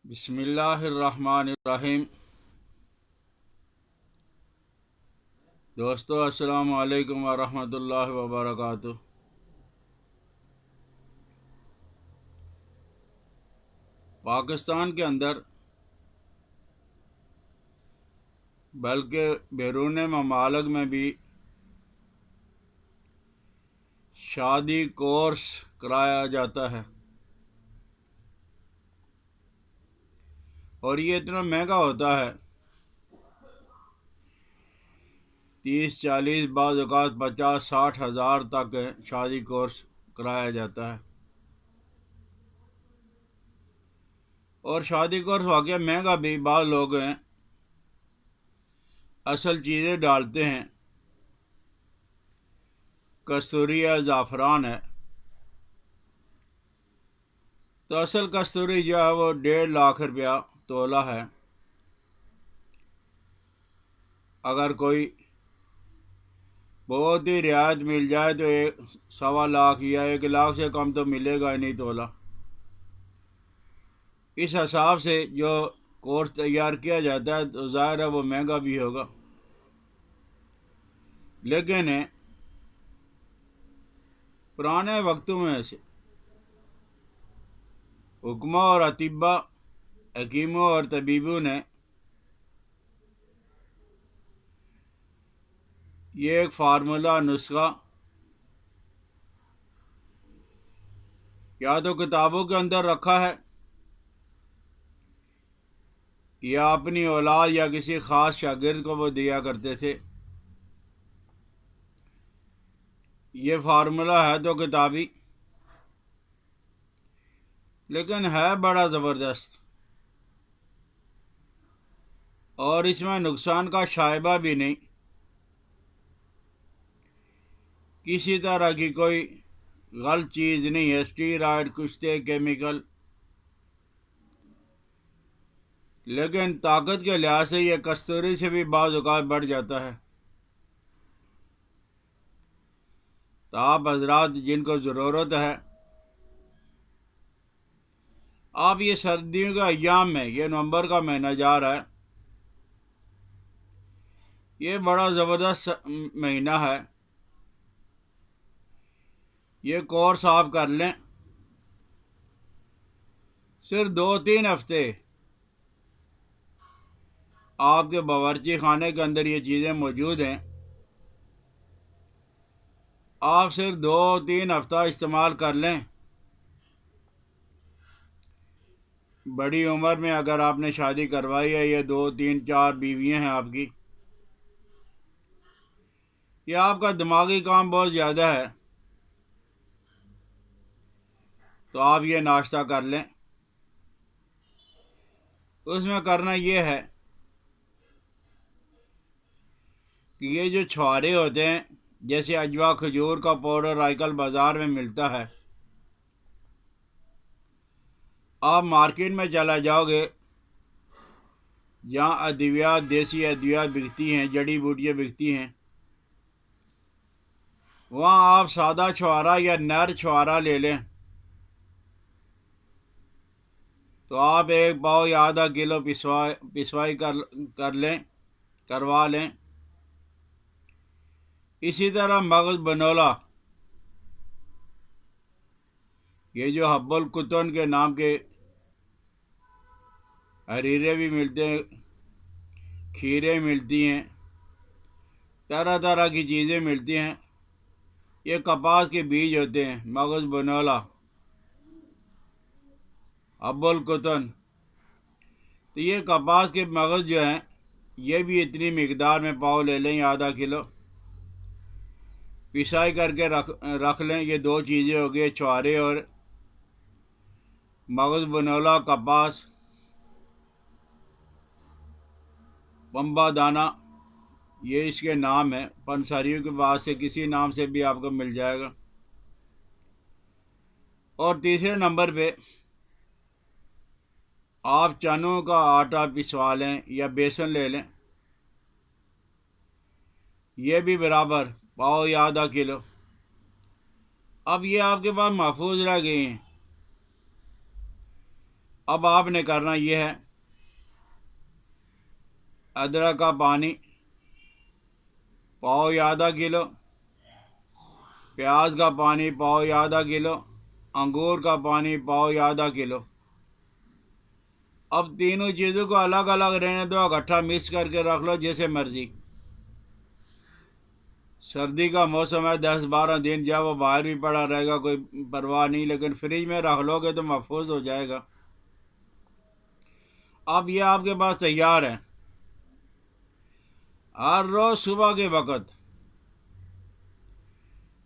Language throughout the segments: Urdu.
بسم اللہ الرحمن الرحیم۔ دوستو السلام علیکم ورحمۃ اللہ وبرکاتہ۔ پاکستان کے اندر بلکہ بیرون ممالک میں بھی شادی کورس کرایا جاتا ہے، اور یہ اتنا مہنگا ہوتا ہے، 30 40 بعض اوقات 50 60 ہزار تک شادی کورس کرایا جاتا ہے۔ اور شادی کورس واقعہ مہنگا بھی، بعض لوگ اصل چیزیں ڈالتے ہیں، کستوری یا زعفران ہے، تو اصل کستوری جو ہے وہ 1.5 لاکھ تولہ ہے۔ اگر کوئی بہت ہی رعایت مل جائے تو 1.25 لاکھ یا 1 لاکھ سے کم تو ملے گا ہی نہیں تولہ۔ اس حساب سے جو کورس تیار کیا جاتا ہے تو ظاہر ہے وہ مہنگا بھی ہوگا، لیکن پرانے وقتوں میں سے حکماء اور اطباء، حکیموں اور طبیبوں نے یہ ایک فارمولہ، نسخہ یا تو کتابوں کے اندر رکھا ہے یا اپنی اولاد یا کسی خاص شاگرد کو وہ دیا کرتے تھے۔ یہ فارمولہ ہے تو کتابی، لیکن ہے بڑا زبردست، اور اس میں نقصان کا شائبہ بھی نہیں، کسی طرح کی کوئی غلط چیز نہیں ہے، اسٹیرائڈ کشتے کیمیکل، لیکن طاقت کے لحاظ سے یہ کستوری سے بھی بعض اوقات بڑھ جاتا ہے۔ تو آپ حضرات جن کو ضرورت ہے، آپ یہ سردیوں کے ایام میں، یہ نومبر کا مہینہ جا رہا ہے، یہ بڑا زبردست مہینہ ہے، یہ کورس آپ کر لیں، صرف 2 3 ہفتے آپ کے باورچی خانے کے اندر یہ چیزیں موجود ہیں، آپ صرف 2 3 ہفتہ استعمال کر لیں۔ بڑی عمر میں اگر آپ نے شادی کروائی ہے، یہ 2 3 4 بیویاں ہیں آپ کی، یہ آپ کا دماغی کام بہت زیادہ ہے، تو آپ یہ ناشتہ کر لیں۔ اس میں کرنا یہ ہے کہ یہ جو چھوارے ہوتے ہیں، جیسے اجوا کھجور کا پاؤڈر آج کل بازار میں ملتا ہے، آپ مارکیٹ میں چلا جاؤ گے جہاں ادویات، دیسی ادویات بکتی ہیں، جڑی بوٹیاں بکتی ہیں، وہاں آپ سادہ چھوارا یا نر چھوارا لے لیں، تو آپ 1 پاؤ یا ½ کلو پسوائی کروا لیں۔ اسی طرح مغز بنولا، یہ جو حب القطن کے نام کے حریرے بھی ملتے ہیں، کھیرے ملتی ہیں، طرح طرح کی چیزیں ملتی ہیں، یہ کپاس کے بیج ہوتے ہیں، مغز بنولا، حب القطن، تو یہ کپاس کے مغز جو ہیں یہ بھی اتنی مقدار میں پاؤ لے لیں یا ½ کلو، پسائی کر کے رکھ لیں۔ یہ 2 چیزیں ہو گئی، چھوارے اور مغز بنولا، کپاس، پمبا دانہ، یہ اس کے نام ہیں، پنساریوں کے بعد سے کسی نام سے بھی آپ کو مل جائے گا۔ اور تیسرے نمبر پہ آپ چنوں کا آٹا پسوا لیں یا بیسن لے لیں، یہ بھی برابر پاؤ یا ½ کلو۔ اب یہ آپ کے پاس محفوظ رہ گئی ہیں، اب آپ نے کرنا یہ ہے، ادرک کا پانی پاؤ یا آدھا کلو، پیاز کا پانی پاؤ یا آدھا کلو، انگور کا پانی پاؤ یا آدھا کلو۔ اب تینوں چیزوں کو الگ الگ رہنے دو، اکٹھا مکس کر کے رکھ لو جیسے مرضی۔ سردی کا موسم ہے، 10-12 دن جب وہ باہر بھی پڑا رہے گا کوئی پرواہ نہیں، لیکن فریج میں رکھ لو گے تو محفوظ ہو جائے گا۔ اب یہ آپ کے پاس تیار ہے۔ ہر روز صبح کے وقت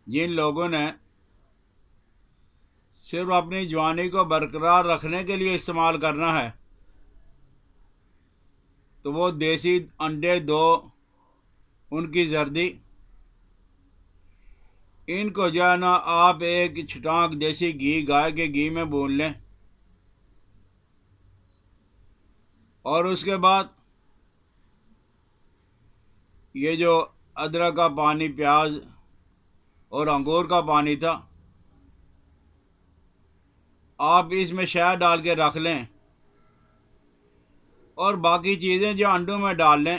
جن لوگوں نے صرف اپنی جوانی کو برقرار رکھنے کے لیے استعمال کرنا ہے تو وہ دیسی انڈے دو، ان کی زردی، ان کو جو ہے نا آپ ایک چھٹانک دیسی گھی، گائے کے گھی میں بھون لیں، اور اس کے بعد یہ جو ادرک کا پانی، پیاز اور انگور کا پانی تھا، آپ اس میں شہد ڈال کے رکھ لیں، اور باقی چیزیں جو انڈوں میں ڈال لیں،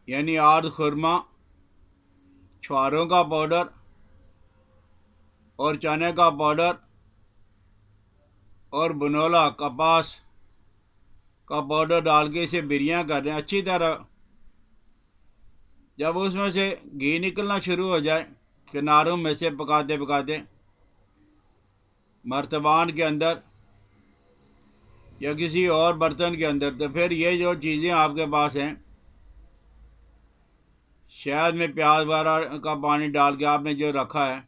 یعنی آد خرما، چھواروں کا پاؤڈر اور چنے کا پاؤڈر اور بنولا کپاس کا پاؤڈر ڈال کے اسے بریاں کر لیں اچھی طرح۔ جب اس میں سے گھی نکلنا شروع ہو جائے کناروں میں سے پکاتے پکاتے مرتبان کے اندر یا کسی اور برتن کے اندر، تو پھر یہ جو چیزیں آپ کے پاس ہیں، شہد میں پیاز وغیرہ کا پانی ڈال کے آپ نے جو رکھا ہے،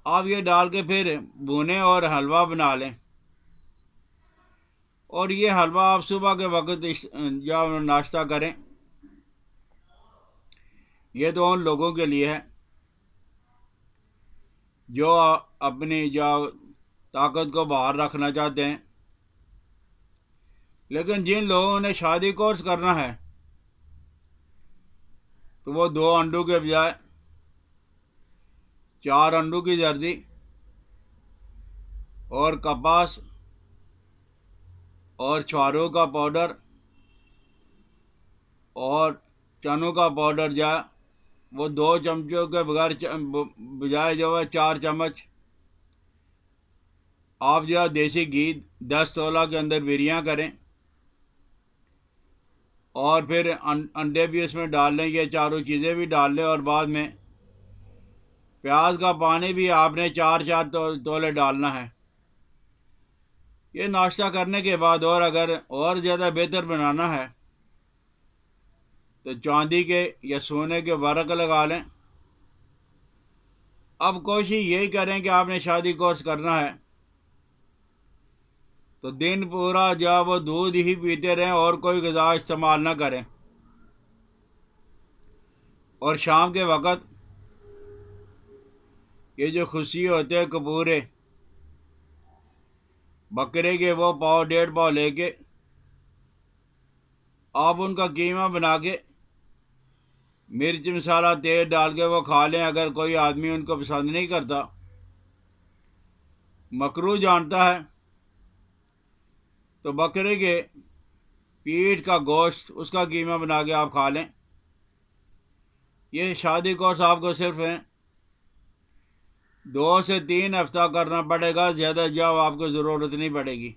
آپ یہ ڈال کے پھر بھونیں اور حلوہ بنا لیں۔ اور یہ حلوہ آپ صبح کے وقت جب ناشتہ کریں، یہ تو ان لوگوں کے لیے ہے جو اپنی جو طاقت کو باہر رکھنا چاہتے ہیں، لیکن جن لوگوں نے شادی کورس کرنا ہے تو وہ 2 انڈوں کے بجائے 4 انڈوں کی زردی اور کپاس اور چھواروں کا پاؤڈر اور چنوں کا پاؤڈر جو ہے وہ 2 چمچوں کے بجائے جو ہے 4 چمچ آپ جو ہے دیسی گھی 10 تولہ کے اندر بریاں کریں، اور پھر انڈے بھی اس میں ڈال لیں، یہ چاروں چیزیں بھی ڈال لیں، اور بعد میں پیاز کا پانی بھی آپ نے 4 تولے ڈالنا ہے۔ یہ ناشتہ کرنے کے بعد، اور اگر اور زیادہ بہتر بنانا ہے تو چاندی کے یا سونے کے ورق لگا لیں۔ اب کوشش یہی کریں کہ آپ نے شادی کورس کرنا ہے تو دن پورا جب وہ دودھ ہی پیتے رہیں اور کوئی غذا استعمال نہ کریں، اور شام کے وقت یہ جو خصی ہوتے ہیں کپورے بکرے کے، وہ پاؤ 1.5 پاؤ لے کے آپ ان کا قیمہ بنا کے مرچ مسالہ تیل ڈال کے وہ کھا لیں۔ اگر کوئی آدمی ان کو پسند نہیں کرتا، مکروہ جانتا ہے، تو بکرے کے پیٹھ کا گوشت، اس کا قیمہ بنا کے آپ کھا لیں۔ یہ شادی کورس آپ کو صرف 2 سے 3 ہفتہ کرنا پڑے گا، زیادہ جاب آپ کو ضرورت نہیں پڑے گی۔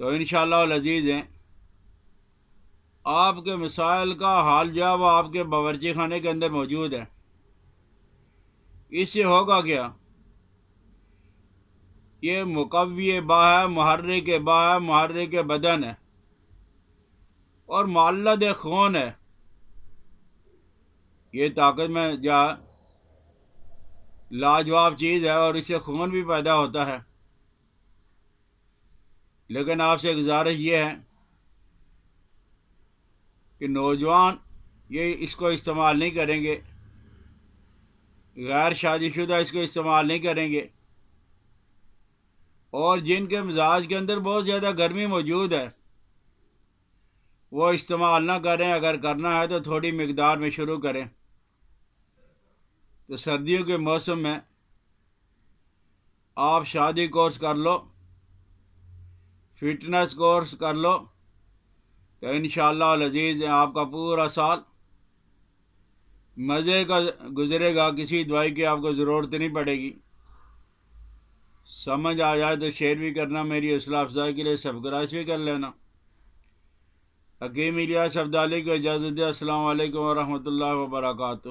تو انشاءاللہ العزیز ہیں آپ کے مسائل کا حل جو ہے وہ آپ کے باورچی خانے کے اندر موجود ہے۔ اس سے ہوگا کیا؟ یہ مقوی با ہے، محرک با ہے، محرک بدن ہے، اور معلد خون ہے۔ یہ طاقت میں جا لاجواب چیز ہے، اور اس سے خون بھی پیدا ہوتا ہے۔ لیکن آپ سے گزارش یہ ہے کہ نوجوان اس کو استعمال نہیں کریں گے، غیر شادی شدہ اس کو استعمال نہیں کریں گے، اور جن کے مزاج کے اندر بہت زیادہ گرمی موجود ہے وہ استعمال نہ کریں۔ اگر کرنا ہے تو تھوڑی مقدار میں شروع کریں۔ تو سردیوں کے موسم میں آپ شادی کورس کر لو، فٹنس کورس کر لو، تو انشاءاللہ العزیز آپ کا پورا سال مزے کا گزرے گا، کسی دوائی کی آپ کو ضرورت نہیں پڑے گی۔ سمجھ آ جائے تو شیئر بھی کرنا، میری حوصلہ افزائی کے لیے سبسکرائب بھی کر لینا۔ حکیم الیاس عبدالی کو اجازت دے۔ السلام علیکم ورحمۃ اللہ وبرکاتہ۔